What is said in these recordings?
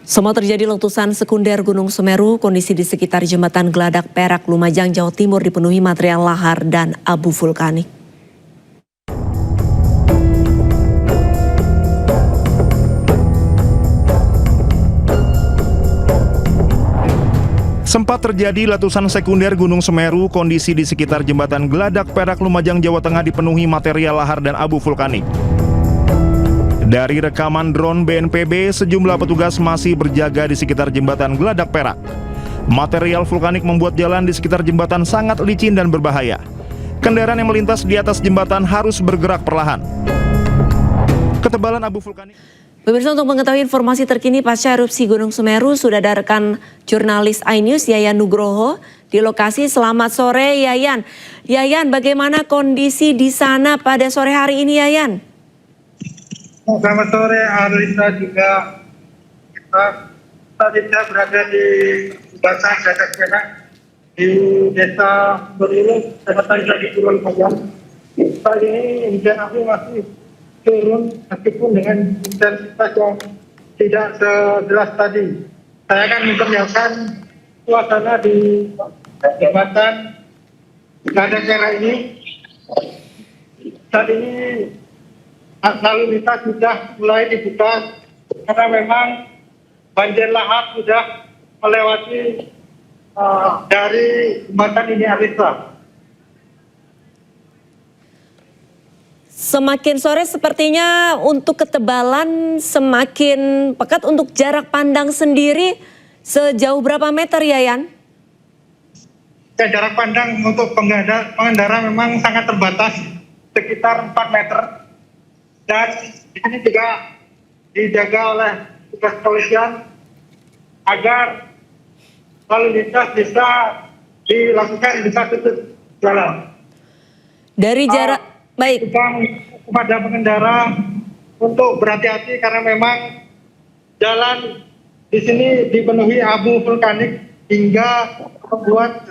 Semua terjadi letusan sekunder Gunung Semeru, kondisi di sekitar jembatan Geladak Perak, Lumajang, Jawa Timur dipenuhi material lahar dan abu vulkanik. Sempat terjadi letusan sekunder Gunung Semeru, kondisi di sekitar jembatan Geladak Perak, Lumajang, Jawa Tengah dipenuhi material lahar dan abu vulkanik. Dari rekaman drone BNPB, sejumlah petugas masih berjaga di sekitar jembatan Geladak Perak. Material vulkanik membuat jalan di sekitar jembatan sangat licin dan berbahaya. Kendaraan yang melintas di atas jembatan harus bergerak perlahan. Ketebalan abu vulkanik. Pemirsa, untuk mengetahui informasi terkini pasca erupsi Gunung Semeru, sudah ada rekan jurnalis iNews Yayan Nugroho di lokasi. Selamat sore Yayan. Yayan, bagaimana kondisi di sana pada sore hari ini Yayan? Selamat sore Arisa juga. Tadi saya berada di Jembatan Geladak Perak di Desa Berilu, Kecamatan Turun Pajang. Saat ini hujan abu masih turun meskipun dengan intensitas yang tidak sederas tadi. Saya akan memperlihatkan suasana di Jembatan Geladak Perak ini. Saat ini lalu lintas sudah mulai dibuka karena memang banjir lahar sudah melewati dari jembatan ini, Arisa. Semakin sore sepertinya untuk ketebalan semakin pekat. Untuk jarak pandang sendiri sejauh berapa meter Yayan? Ya, jarak pandang untuk pengendara memang sangat terbatas, sekitar 4 meter. Dan di sini juga dijaga oleh petugas kepolisian agar lalu lintas bisa dilakukan bisa tutup jalan. Dari jarak baik. Kepada pengendara untuk berhati-hati karena memang jalan di sini dipenuhi abu vulkanik hingga membuat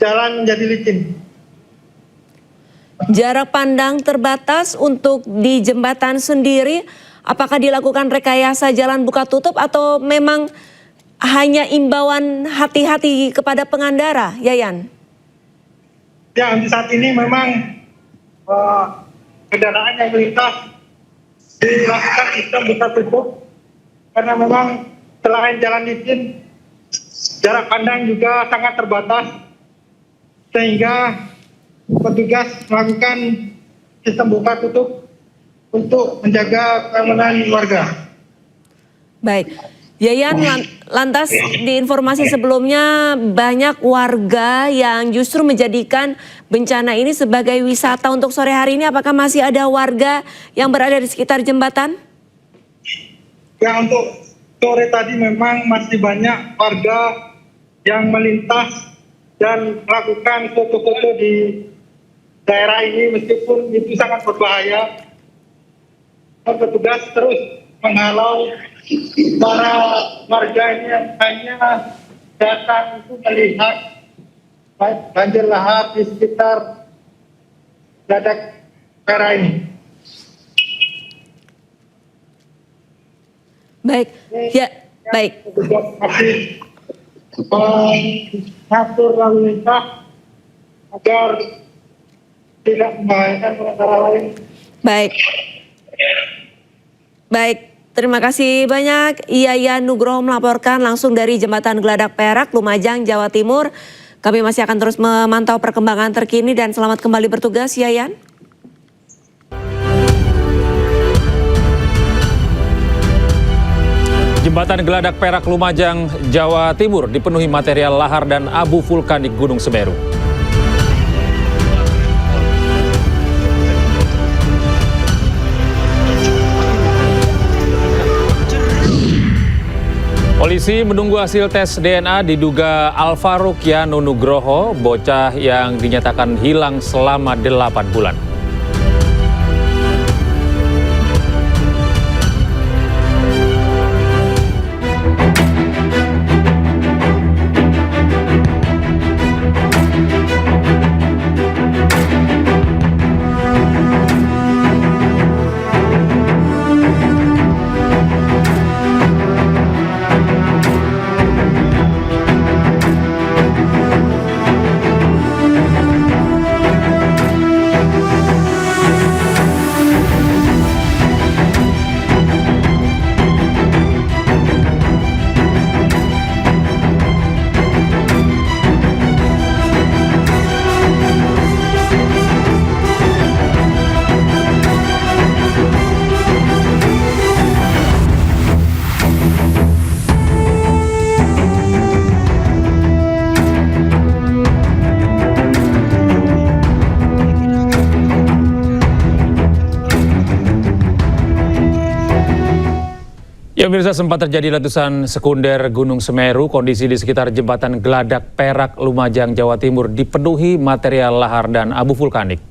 jalan menjadi licin. Jarak pandang terbatas untuk di jembatan sendiri, apakah dilakukan rekayasa jalan buka tutup atau memang hanya imbauan hati-hati kepada pengendara, Yayan? Ya, untuk saat ini memang kendaraan yang melintas dilakukan sistem buka tutup karena memang selain jalan licin, jarak pandang juga sangat terbatas sehingga petugas melakukan sistem buka tutup untuk menjaga keamanan warga. Baik, Yayan, lantas di informasi sebelumnya banyak warga yang justru menjadikan bencana ini sebagai wisata. Untuk sore hari ini apakah masih ada warga yang berada di sekitar jembatan? Ya, untuk sore tadi memang masih banyak warga yang melintas dan melakukan foto-foto di daerah ini meskipun itu sangat berbahaya. Petugas terus menghalau para warga ini yang hanya datang untuk melihat banjir lahar di sekitar Geladak Perak ini. Baik, ya, baik. Petugas masih mengatur lalu lintas agar tidak membahayakan pengendara lain. Baik. Baik, terima kasih banyak Yayan Nugroho melaporkan langsung dari Jembatan Geladak Perak, Lumajang, Jawa Timur. Kami masih akan terus memantau perkembangan terkini dan selamat kembali bertugas Yayan. Jembatan Geladak Perak, Lumajang, Jawa Timur dipenuhi material lahar dan abu vulkanik Gunung Semeru. Polisi menunggu hasil tes DNA diduga Alvaro Kiano Nugroho, bocah yang dinyatakan hilang selama 8 bulan. Ya pemirsa, sempat terjadi letusan sekunder Gunung Semeru. Kondisi di sekitar jembatan Geladak Perak, Lumajang, Jawa Timur dipenuhi material lahar dan abu vulkanik.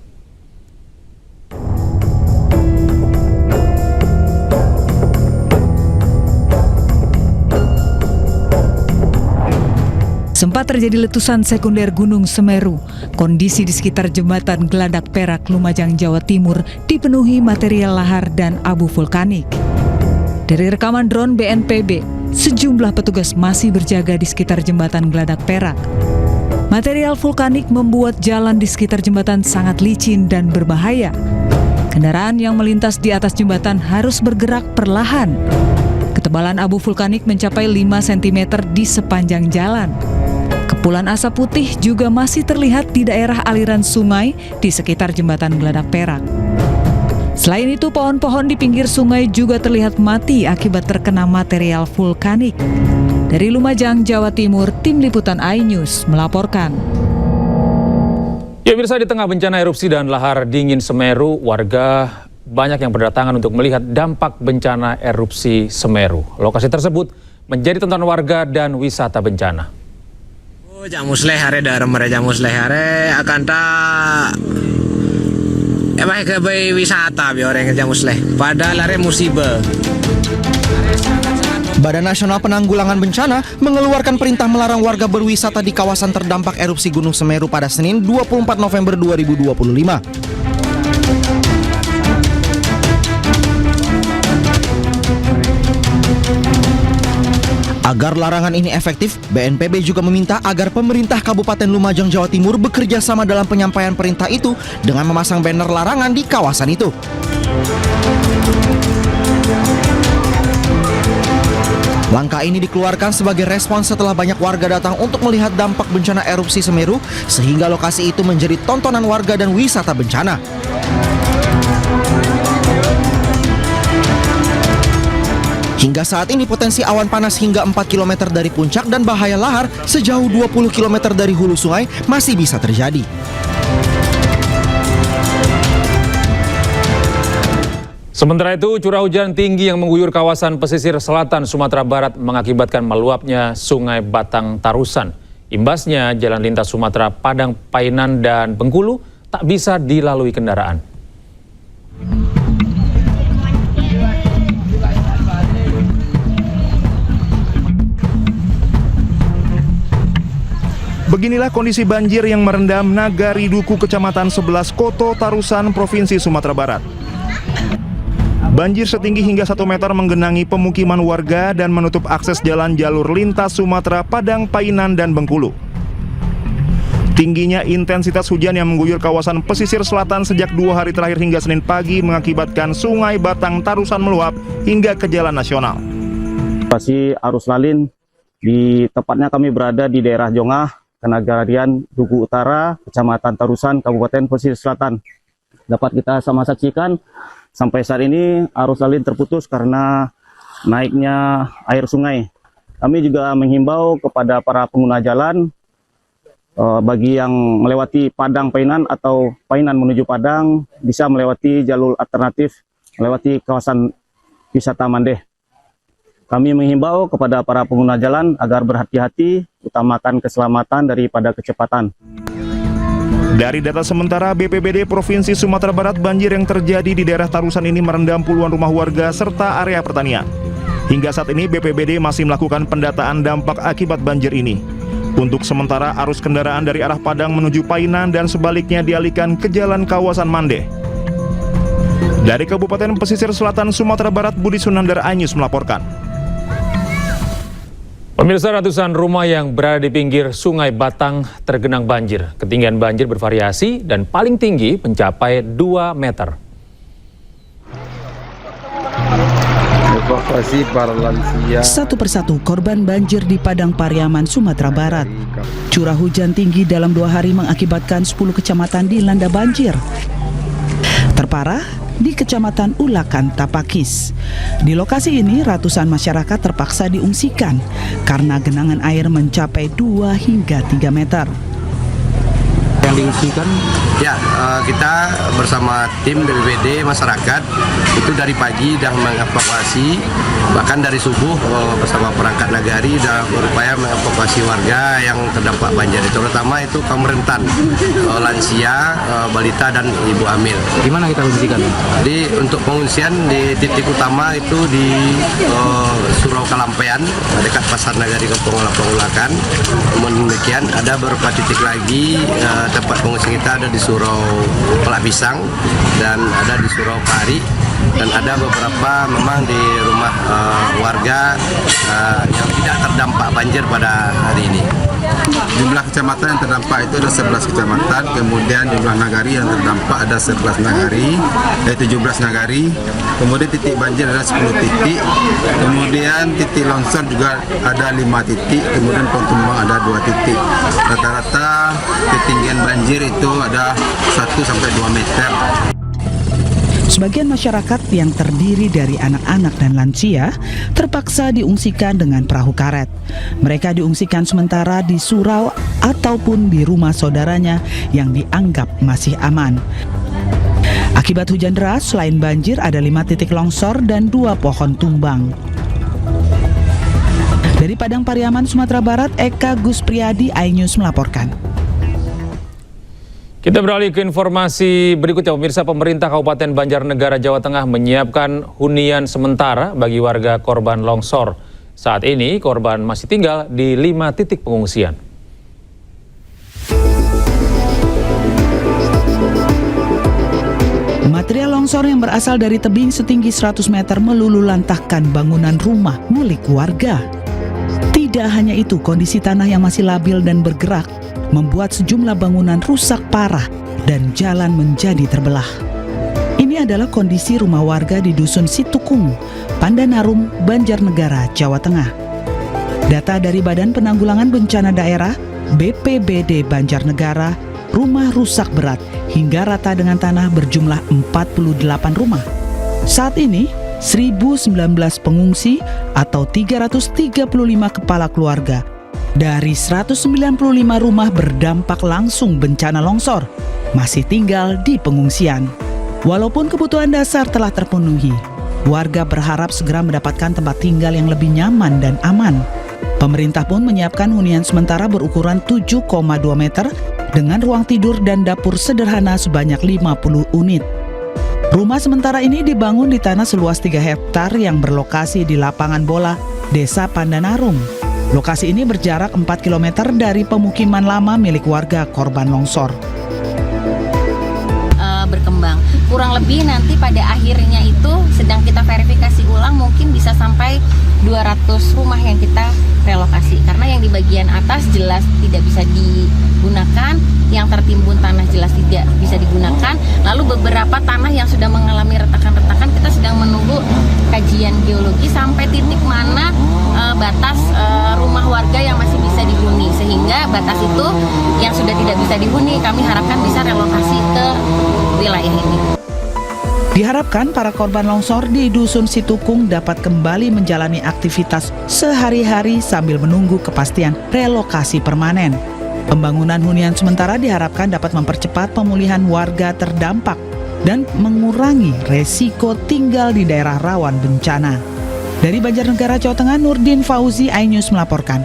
Sempat terjadi letusan sekunder Gunung Semeru. Kondisi di sekitar jembatan Geladak Perak, Lumajang, Jawa Timur dipenuhi material lahar dan abu vulkanik. Dari rekaman drone BNPB, sejumlah petugas masih berjaga di sekitar jembatan Geladak Perak. Material vulkanik membuat jalan di sekitar jembatan sangat licin dan berbahaya. Kendaraan yang melintas di atas jembatan harus bergerak perlahan. Ketebalan abu vulkanik mencapai 5 cm di sepanjang jalan. Kepulan asap putih juga masih terlihat di daerah aliran sungai di sekitar jembatan Geladak Perak. Selain itu, pohon-pohon di pinggir sungai juga terlihat mati akibat terkena material vulkanik. Dari Lumajang, Jawa Timur, Tim Liputan iNews melaporkan. Ya pemirsa, di tengah bencana erupsi dan lahar dingin Semeru, warga banyak yang berdatangan untuk melihat dampak bencana erupsi Semeru. Lokasi tersebut menjadi tontonan warga dan wisata bencana. Jamusleh hare darem mere jamusleh hare akan tak emang ke wisata bi orang jamusleh padahal hare musibah. Badan Nasional Penanggulangan Bencana mengeluarkan perintah melarang warga berwisata di kawasan terdampak erupsi Gunung Semeru pada Senin 24 November 2025. Agar larangan ini efektif, BNPB juga meminta agar pemerintah Kabupaten Lumajang, Jawa Timur bekerja sama dalam penyampaian perintah itu dengan memasang banner larangan di kawasan itu. Langkah ini dikeluarkan sebagai respons setelah banyak warga datang untuk melihat dampak bencana erupsi Semeru, sehingga lokasi itu menjadi tontonan warga dan wisata bencana. Hingga saat ini potensi awan panas hingga 4 km dari puncak dan bahaya lahar sejauh 20 km dari hulu sungai masih bisa terjadi. Sementara itu, curah hujan tinggi yang mengguyur kawasan pesisir selatan Sumatera Barat mengakibatkan meluapnya Sungai Batang Tarusan. Imbasnya, jalan lintas Sumatera, Padang, Painan, dan Bengkulu tak bisa dilalui kendaraan. Beginilah kondisi banjir yang merendam Nagari Duku, Kecamatan 11, Koto Tarusan, Provinsi Sumatera Barat. Banjir setinggi hingga 1 meter menggenangi pemukiman warga dan menutup akses jalan jalur lintas Sumatera, Padang, Painan, dan Bengkulu. Tingginya intensitas hujan yang mengguyur kawasan pesisir selatan sejak 2 hari terakhir hingga Senin pagi mengakibatkan Sungai Batang Tarusan meluap hingga ke jalan nasional. Situasi arus lalin di tepatnya kami berada di daerah Jongah, Kenagarian Duku Utara, Kecamatan Tarusan, Kabupaten Pesisir Selatan. Dapat kita sama saksikan sampai saat ini arus lalin terputus karena naiknya air sungai. Kami juga menghimbau kepada para pengguna jalan bagi yang melewati Padang Painan atau Painan menuju Padang bisa melewati jalur alternatif melewati kawasan wisata Mandeh. Kami menghimbau kepada para pengguna jalan agar berhati-hati, utamakan keselamatan daripada kecepatan. Dari data sementara BPBD Provinsi Sumatera Barat, banjir yang terjadi di daerah Tarusan ini merendam puluhan rumah warga serta area pertanian. Hingga saat ini BPBD masih melakukan pendataan dampak akibat banjir ini. Untuk sementara arus kendaraan dari arah Padang menuju Painan dan sebaliknya dialihkan ke jalan kawasan Mandeh. Dari Kabupaten Pesisir Selatan Sumatera Barat, Budi Sunandar, iNews melaporkan. Pemirsa, ratusan rumah yang berada di pinggir Sungai Batang tergenang banjir. Ketinggian banjir bervariasi dan paling tinggi mencapai 2 meter. Evakuasi para lansia. Satu persatu korban banjir di Padang Pariaman, Sumatera Barat. Curah hujan tinggi dalam 2 hari mengakibatkan 10 kecamatan dilanda banjir. Terparah di Kecamatan Ulakan, Tapakis. Di lokasi ini ratusan masyarakat terpaksa diungsikan karena genangan air mencapai 2 hingga 3 meter. yang diungsikan? Ya, kita bersama tim BPBD masyarakat itu dari pagi sudah mengevakuasi, bahkan dari subuh bersama perangkat nagari sudah berupaya mengevakuasi warga yang terdampak banjir, terutama itu kaum rentan, lansia, balita dan ibu hamil. Gimana kita ungsikan? Jadi untuk pengungsian di titik utama itu di Surau Kalampean dekat Pasar Nagari Kampung Ulakan. Kemudian demikian ada beberapa titik lagi tempat pengungsi kita ada di Surau Pelak Pisang dan ada di Surau Pari, dan ada beberapa memang di rumah warga yang tidak terdampak banjir pada hari ini. Jumlah kecamatan yang terdampak itu ada 11 kecamatan, kemudian jumlah nagari yang terdampak ada 11 nagari, 17 nagari, kemudian titik banjir ada 10 titik, kemudian titik longsor juga ada 5 titik, kemudian pohon tumbang ada 2 titik. Rata-rata ketinggian banjir itu ada 1-2 meter. Sebagian masyarakat yang terdiri dari anak-anak dan lansia terpaksa diungsikan dengan perahu karet. Mereka diungsikan sementara di surau ataupun di rumah saudaranya yang dianggap masih aman. Akibat hujan deras, selain banjir ada 5 titik longsor dan 2 pohon tumbang. Dari Padang Pariaman, Sumatera Barat, Eka Guspriyadi, iNews melaporkan. Kita beralih ke informasi berikutnya. Pemirsa, pemerintah Kabupaten Banjarnegara, Jawa Tengah menyiapkan hunian sementara bagi warga korban longsor. Saat ini korban masih tinggal di 5 titik pengungsian. Material longsor yang berasal dari tebing setinggi 100 meter melululantahkan bangunan rumah milik warga. Tidak hanya itu, kondisi tanah yang masih labil dan bergerak membuat sejumlah bangunan rusak parah dan jalan menjadi terbelah. Ini adalah kondisi rumah warga di Dusun Situkung, Pandanarum, Banjarnegara, Jawa Tengah. Data dari Badan Penanggulangan Bencana Daerah BPBD Banjarnegara, rumah rusak berat hingga rata dengan tanah berjumlah 48 rumah. Saat ini 1.019 pengungsi atau 335 kepala keluarga dari 195 rumah berdampak langsung bencana longsor masih tinggal di pengungsian. Walaupun kebutuhan dasar telah terpenuhi, warga berharap segera mendapatkan tempat tinggal yang lebih nyaman dan aman. Pemerintah pun menyiapkan hunian sementara berukuran 7,2 meter dengan ruang tidur dan dapur sederhana sebanyak 50 unit. Rumah sementara ini dibangun di tanah seluas 3 hektar yang berlokasi di lapangan bola Desa Pandanarum. Lokasi ini berjarak 4 km dari pemukiman lama milik warga korban longsor. Berkembang. Kurang lebih nanti pada akhirnya itu sedang kita verifikasi ulang, mungkin bisa sampai 200 rumah yang kita relokasi. Karena yang di bagian atas jelas tidak bisa digunakan, yang tertimbun tanah jelas tidak bisa digunakan. Lalu beberapa tanah yang sudah mengalami retakan-retakan, kita sedang menunggu kajian geologi sampai titik mana batas rumah warga yang masih bisa dihuni. Sehingga batas itu yang sudah tidak bisa dihuni kami harapkan bisa relokasi ke wilayah ini. Diharapkan para korban longsor di Dusun Situkung dapat kembali menjalani aktivitas sehari-hari sambil menunggu kepastian relokasi permanen. Pembangunan hunian sementara diharapkan dapat mempercepat pemulihan warga terdampak dan mengurangi resiko tinggal di daerah rawan bencana. Dari Banjarnegara, Jawa Tengah, Nurdin Fauzi, iNews melaporkan.